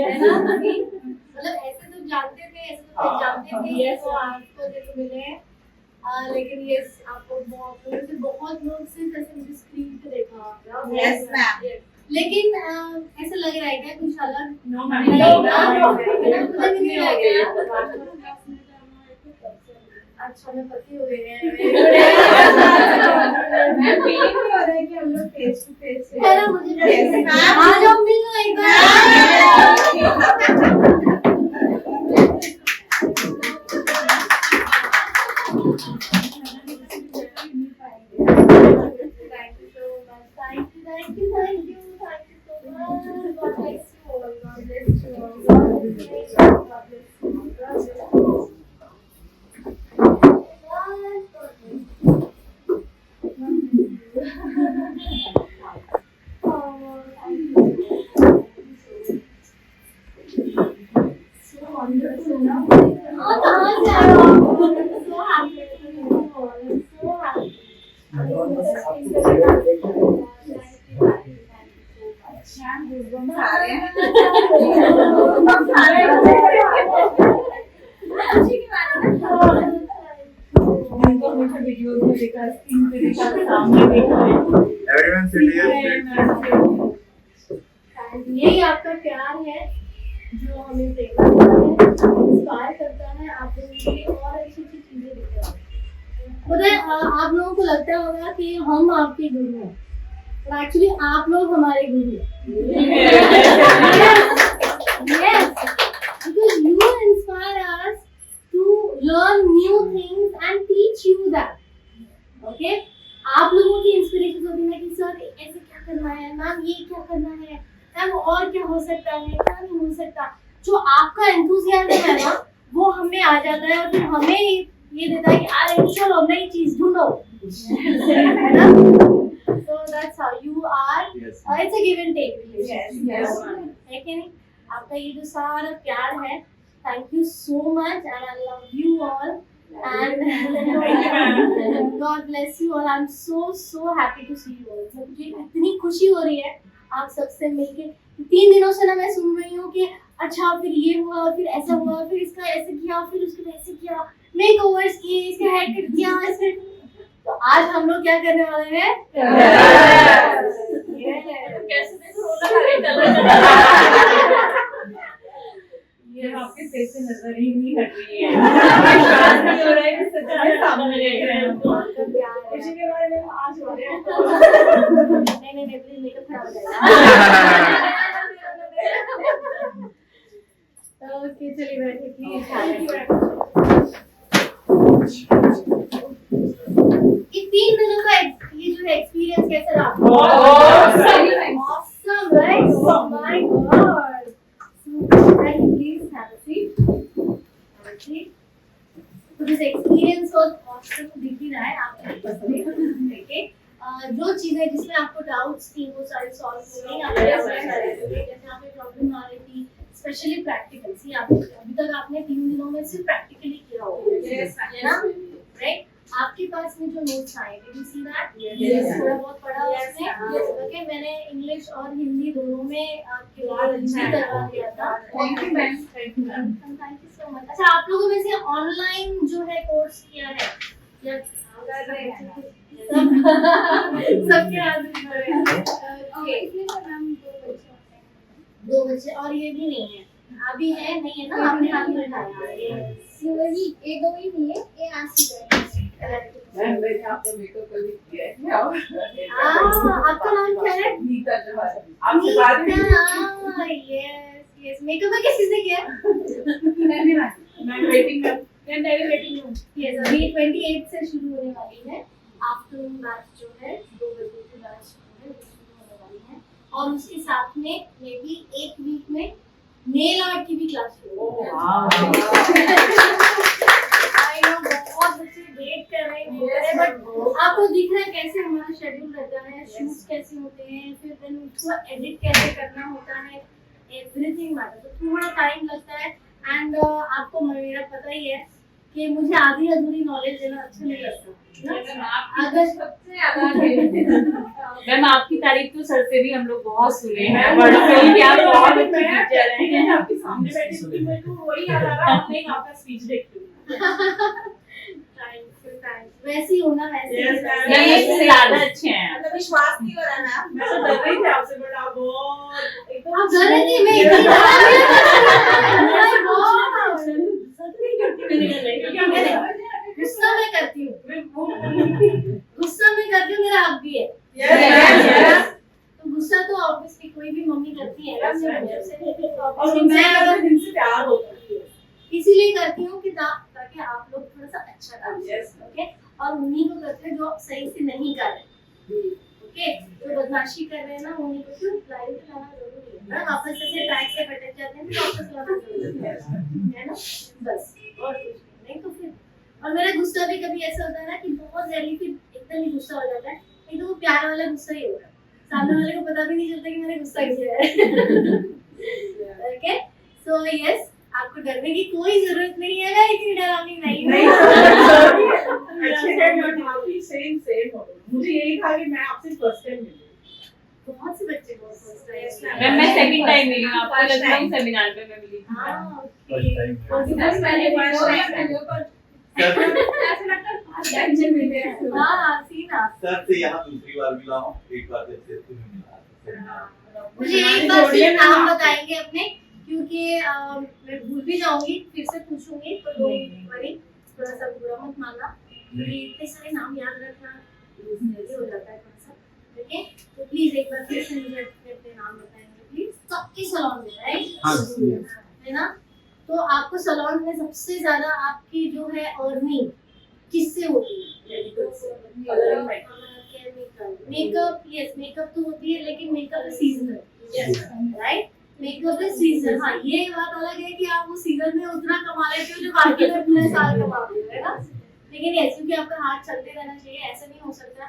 है ना? मतलब ऐसे तो जानते थे, ऐसे तो जानते थे तो आपको देखो मिले हैं। लेकिन यस आपको बहुत लोग सिर्फ ऐसे मुझे स्क्रीन पे देखा होगा। Yes, ma'am. लेकिन ऐसा लग रहा है क्या कुछ अलग? No, नहीं ma'am. मुझे नहीं लग रहा। अच्छा मैं पति हो गई है। मैं फीलिंग हो रहा है कि हम लोग फेस टू फेस है ना मुझे आ जाओ मिलो एक बार। यही आपका प्यार है जो हमें प्रेरणा देता है, इंस्पायर करता है, आप लोगों के लिए और अच्छी अच्छी चीजें देता है। पता है आप लोगों को लगता होगा कि हम आपके गुरु हैं, पर एक्चुअली आप लोग हमारे गुरु हैं। Yes, because you inspire us to learn new things and teach you that. Okay? आप लोगों की इंस्पिरेशन होती है कि सर ऐसे क्या करना है, मैम ये क्या करना है, मैम और क्या हो सकता है, क्या नहीं हो सकता। जो आपका एंथुसियाज्म है ना वो हमें आ जाता है और फिर हमें ये देता है कि अरे चलो नई चीज ढूंढो, है ना? So that's how you are. It's a give and take relationship. Yes. है कि नहीं? आपका ये जो सारा प्यार है, thank you so much and I love you all and God bless you all. I'm so happy to see you all. मुझे इतनी खुशी हो रही है आप सबसे मिलके। 3 दिनों से ना मैं सुन रही हूँ कि अच्छा फिर ये हुआ, फिर ऐसा हुआ, फिर इसका ऐसे किया, फिर उसका वैसे किया, मेकओवर्स किए, इसका हेयर कट किया, ऐसे। तो आज हम लोग क्या करने वाले हैं? कैसे देखो रोना करे चल ये आपके फेस से नजर ही नहीं हट रही है। विश्वास नहीं हो रहा है कि सच्चाई सामने देख रहे हैं हमको। खुशी के बारे में आज हो रहे हैं। नहीं प्लीज मेकअप खराब हो जाएगा। ओके चलिए बैठिए प्लीज। ये 3 दिनों का ये जो एक्सपीरियंस कैसा रहा? Awesome, right? Oh my God. Please have a seat. So this experience was awesome. दिख ही रहा है आपको देखिए जो चीजें जिसमें आपको डाउट्स थी वो सारी सॉल्व हो गई। आपके जैसे आपको प्रॉब्लम आ रही थी स्पेशली प्रैक्टिकल सी आप अभी तक आपने 3 दिनों में सिर्फ प्रैक्टिकली किया होगा, है ना? राइट? आपके पास में जो नोट्स आए डिड यू सी दैट? थोड़ा बहुत पढ़ा उसमें। ओके मैंने इंग्लिश और हिंदी दोनों में आपके लिए करवा दिया था। Thank you ma'am. Thank you so much. अच्छा आप लोगों में से ऑनलाइन जो है कोर्स किया है या सबके हाथ में ओके 2 बच्चे और ये भी नहीं है अभी है नहीं है ना आपने हाथ में उठाया वही ये 2 ही नहीं है ये आज ही मैंने आपको मेकअप कर दिया है। आपका नाम क्या है? नीता जवाहर। आपसे बात यस मेकअप किस किसने किया? मैं वेटिंग में यस अभी 28 से शुरू होने वाली है। आफ्टरनून बैच जो है 2 बजे की बैच जो है वो शुरू होने वाली है और उसके साथ में मे बी 1 वीक में नेल आर्ट की भी क्लास शुरू होगी। आई नो बहुत बच्चे वेट कर रहे हैं बट आपको दिख रहा है कैसे हमारा शेड्यूल रहता है, शूट्स कैसे होते हैं, फिर देन उसको एडिट कैसे करना होता है, एवरीथिंग मैटर। तो थोड़ा टाइम लगता है एंड आपको मेरा पता ही है कि मुझे आधी अधूरी नॉलेज देना अच्छा नहीं लगता मैम, आपकी अगर सबसे ज्यादा मैम आपकी तारीफ तो सर से भी हम लोग बहुत सुने हैं, बड़ों से भी आप बहुत अच्छे टीचर हैं। आपके सामने बैठी थी, मेरे को वही याद आ रहा, आपने आपका स्पीच देखते हुए। थैंक्स वैसी हो ना वैसे Yes, ही। ma'am. नहीं, इससे ज्यादा अच्छे हैं। मतलब विश्वास नहीं हो रहा मैम, मैं तो डर रही थी आपसे, बट आप बहुत एकदम आप डर रही थी मैं इतनी डरा गुस्सा मैं करती हूँ गुस्सा मैं करती हूँ मेरा हक भी है तो गुस्सा तो ऑब्वियसली कोई भी मम्मी करती है ना Yes, ma'am. और और उनसे मैं अगर जिनसे प्यार होता है। इसीलिए करती हूँ कि ताकि आप लोग थोड़ा सा अच्छा कर Yes. ओके और उन्हीं को करते हैं जो सही से नहीं कर रहे ओके जो बदमाशी कर रहे हैं ना उन्हीं को क्यों लाइव लाना जरूरी है ना वापस से ट्रैक से भटक जाते हैं तो वापस लाना जरूरी है ना बस और कुछ नहीं तो फिर और मेरा गुस्सा भी कभी ऐसा होता है ना कि बहुत जल्दी फिर एकदम ही गुस्सा हो जाता है नहीं तो वो प्यार वाला गुस्सा ही होगा सामने वाले को पता भी नहीं चलता कि मैंने गुस्सा किया है ओके सो यस आपको डरने की कोई जरूरत नहीं है मैं इतनी डरावनी नहीं हूँ अच्छे हैं मैम, आपकी सेम हो। मुझे यही था कि मैं आपसे फर्स्ट टाइम मिली। बहुत से बच्चे बहुत सोचते हैं Yes, ma'am. मैम मैं सेकंड टाइम मिली हूँ आपको First लखनऊ time. सेमिनार पे मैं मिली थी। हाँ First ओके time. बस मैंने First time. ऐसा लगता है फर्स्ट टाइम से मिले हैं। हाँ सीना सर से यहाँ दूसरी बार मिला हूँ, एक बार जब से तुम्हें मिला। मुझे एक बार फिर नाम बताएंगे अपने क्योंकि मैं भूल भी जाऊंगी फिर से पूछूंगी तो डोंट वरी थोड़ा सा बुरा मत मानना कि इतने सारे नाम याद रखना जल्दी हो जाता है थोड़ा सा ठीक है तो प्लीज एक बार फिर से मुझे अपने नाम बताएंगे प्लीज सबके सैलून में राइट हाँ, है ना तो आपको सैलून में सबसे ज्यादा आपकी जो है अर्निंग किससे होती है मेकअप यस मेकअप तो होती है लेकिन makeup seasonal right makeup is season हाँ ये बात अलग है कि आप वो सीजन में उतना कमा लेते हो जो बाकी में पूरे साल कमा लेते हो है ना लेकिन ऐसे क्योंकि आपका हाथ चलते रहना चाहिए ऐसा नहीं हो सकता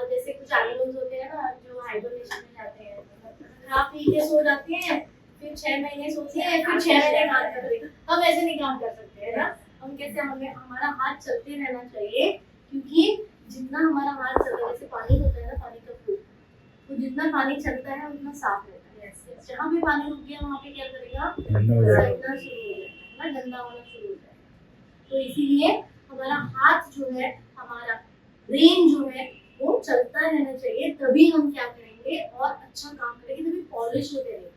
जैसे कुछ एनिमल्स होते हैं ना जो हाइबरनेशन में जाते हैं आप पी के सो जाते हैं फिर 6 महीने सोते हैं फिर 6 महीने काम करते हैं हम ऐसे नहीं काम कर सकते है ना हम कैसे हमें हमारा हाथ चलते रहना चाहिए क्योंकि जितना हमारा हाथ चलता है जैसे पानी होता है ना पानी का फ्लो तो जितना पानी चलता है उतना साफ रहता है जहाँ भी पानी रुक गया वहाँ पे क्या करेगा गंदा हो जाएगा। सड़ना शुरू हो जाएगा ना गंदा होना शुरू हो जाएगा तो इसीलिए हमारा हाथ जो है हमारा ब्रेन जो है वो चलता रहना चाहिए तभी हम क्या करेंगे और अच्छा काम करेंगे तभी पॉलिश होते रहेंगे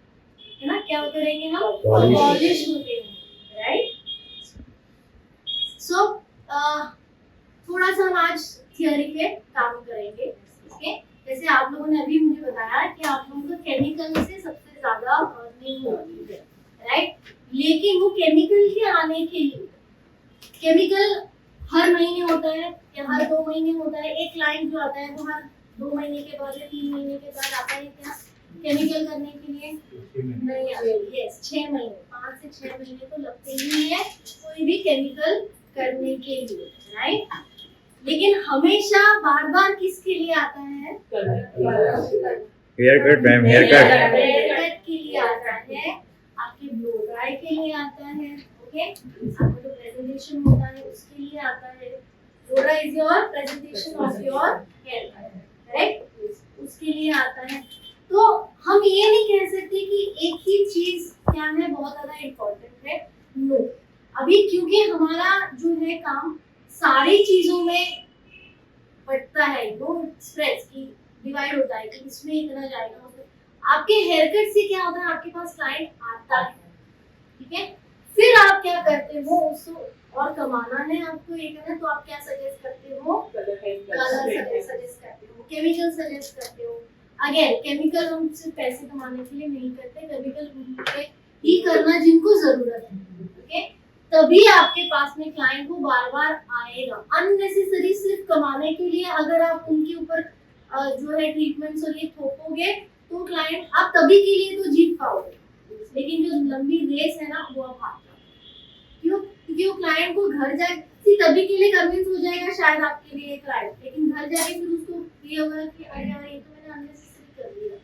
है ना क्या होते रहेंगे हम Polish. पॉलिश होते रहेंगे राइट सो थोड़ा सा हम आज थियोरी पे काम करेंगे ओके जैसे आप लोगों ने अभी मुझे बताया कि आप लोगों को केमिकल से सबसे ज्यादा अर्निंग होती है राइट लेकिन वो केमिकल के आने के लिए केमिकल हर महीने होता है या हर 2 महीने होता है एक क्लाइंट जो आता है वो हर 2 महीने के बाद या 3 महीने के बाद आता है क्या केमिकल करने के लिए नहीं आता यस 6 महीने 5 से 6 महीने तो लगते ही है कोई भी केमिकल करने के लिए राइट लेकिन हमेशा बार बार किसके लिए आता है hair cut ma'am, hair cut. Hair cut के लिए आता है आपके ब्लो ड्राई के लिए आता है ओके आपका जो प्रेजेंटेशन होता है उसके लिए आता है डोरा is your presentation of your hair cut right उसके लिए आता है तो हम ये नहीं कह सकते कि एक ही चीज क्या है बहुत ज्यादा इम्पोर्टेंट है नो अभी क्योंकि हमारा जो है काम सारी चीजों में बढ़ता है वो स्प्रेड्स की डिवाइड होता है कि इसमें इतना जाएगा उसमें आपके हेयर कट से क्या होता है आपके पास क्लाइंट आता है ठीक है फिर आप क्या करते हो उसको और कमाना है आपको ये करना तो आप क्या सजेस्ट करते हो कलर सजेस्ट करते हो केमिकल सजेस्ट करते हो अगेन केमिकल हम सिर्फ पैसे कमाने के लिए नहीं करते केमिकल ही करना जिनको जरूरत है ओके तभी आपके पास में क्लाइंट को बार बार आएगा अननेसेसरी सिर्फ कमाने के लिए अगर आप उनके ऊपर जो है ट्रीटमेंट्स और ये थोपोगे तो क्लाइंट आप तभी के लिए तो जीत पाओगे लेकिन जो लंबी रेस है ना वो आप हार जाओगे क्यों क्योंकि वो क्लाइंट को घर जाए तभी के लिए कन्विंस हो जाएगा शायद आपके लिए क्लाइंट लेकिन घर जाके फिर उसको ये होगा कि अरे यार ये तो मैंने अननेसेसरी कर दिया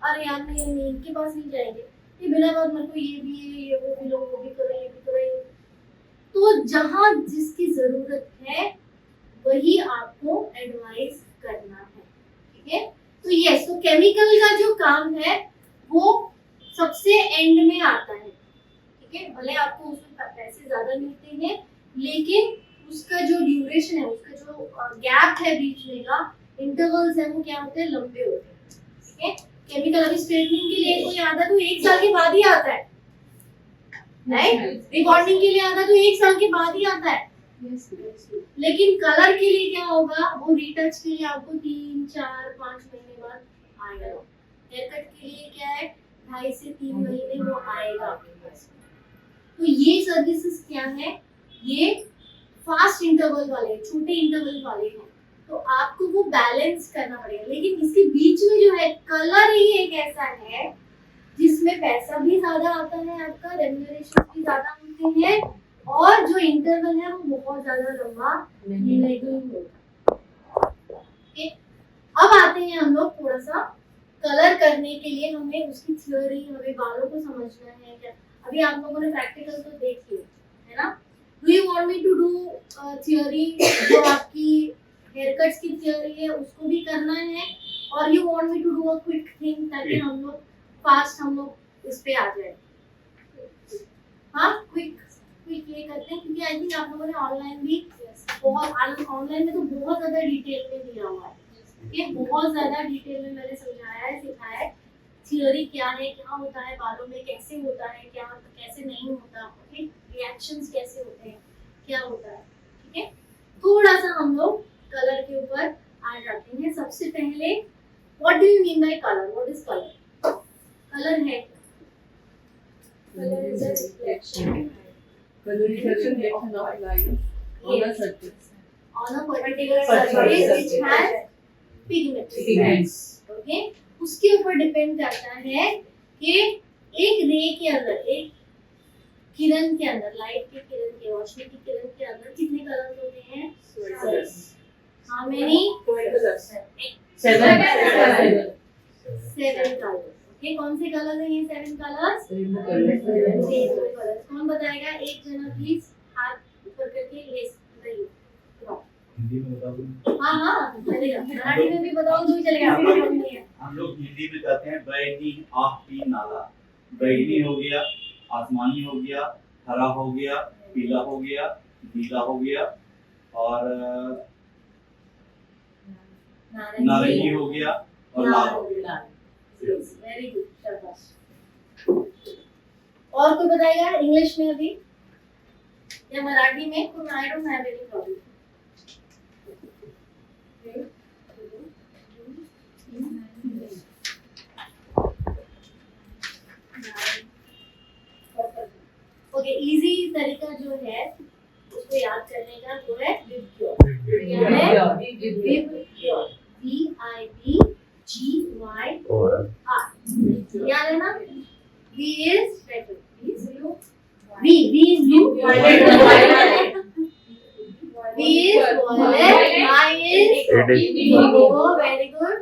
अरे यार नहीं इनके पास नहीं जाएंगे ये बिना बात मेरे को ये भी है ये वो भी लो वो भी करो ये भी करो ये तो तो जहां जिसकी जरूरत है वही आपको एडवाइस करना है, ठीक है। तो यस, तो केमिकल का जो काम है वो सबसे एंड में आता है, ठीक है। भले आपको उसमें पैसे ज्यादा मिलते हैं, लेकिन उसका जो ड्यूरेशन है, उसका जो गैप है बीच में का, इंटरवल्स है, वो क्या होते हैं, लंबे होते हैं, ठीक है। केमिकल अभी स्ट्रेटनिंग के लिए कोई आता तो 1 साल के बाद ही आता है, राइट। रिबॉन्डिंग के लिए आता तो 1 साल के बाद ही आता है, लेकिन कलर के लिए क्या होगा, वो रीटच के लिए आपको 3, 4, 5 महीने बाद आएगा। हेयर कट के लिए क्या है, 2.5 से 3 महीने वो आएगा आपके पास। तो ये सर्विसेज क्या है, ये फास्ट इंटरवल वाले, छोटे इंटरवल वाले हैं, तो आपको वो बैलेंस करना पड़ेगा। लेकिन इसके बीच में जो है, कलर ही एक ऐसा है जिसमें पैसा भी ज्यादा आता है, आपका रेम्यूनरेशन भी ज्यादा होते हैं, और जो इंटरवल है वो बहुत ज्यादा लंबा नहीं होता। ओके, अब आते हैं हम लोग थोड़ा सा कलर करने के लिए, हमें उसकी थ्योरी, हमें बालों को समझना है क्या। अभी आप लोगों ने प्रैक्टिकल तो देख लिया है ना। Do you want me to do theory, जो आपकी हेयर कट्स की थ्योरी है उसको भी करना है, और you want me to do a quick thing, ताकि हम लोग फास्ट हम लोग इस पे आ जाए। हाँ, क्विक ये करते हैं, क्योंकि आई थिंक आप लोगों ने ऑनलाइन भी बहुत, ऑनलाइन में तो बहुत ज्यादा डिटेल में दिया हुआ है, ये बहुत ज्यादा डिटेल में मैंने समझाया है, सिखाया है थियोरी क्या है, क्या होता है बालों में, कैसे होता है, क्या कैसे नहीं होता, ओके, रिएक्शंस कैसे होते हैं, क्या होता है, ठीक है। थोड़ा सा हम लोग कलर के ऊपर आ जाते हैं। सबसे पहले, what do you mean by colour, what is colour? Colour है, Color is a reflection. Color reflection of light on a surface. on a particular surface which has pigments, okay। उसके ऊपर डिपेंड करता है कि एक रे के अंदर, एक किरण के अंदर, लाइट के किरण के, रोशनी की किरण के अंदर कितने कलर्स होते हैं? 12. How many? 12. 7 7. Colours, okay. कौन से कलर हैं ये 7 कलर्स? Rainbow color. कलर्स। कौन बताएगा? एक जना प्लीज हाथ ऊपर करके ये बताइए। हिंदी में बता दूं? हाँ चलेगा, मराठी में भी बताओ तो भी चलेगा, प्रॉब्लम नहीं है। हम लोग हिंदी में कहते हैं बैगनी आखी नाला। बैगनी हो गया, आसमानी हो गया, हरा हो गया, पीला हो गया, नीला हो गया, और नारंगी हो गया, और लाल हो गया। वेरी गुड, शाबाश। और कोई बताएगा इंग्लिश में अभी या मराठी में? कोई, I don't have any problem. Okay, easy तरीका जो है उसको याद करने का वो है विबग्योर। क्या है? VIBGYOR, VIBGYOR। याद है ना? V is red, V is blue, V is blue, V is violet, I is indigo, very good,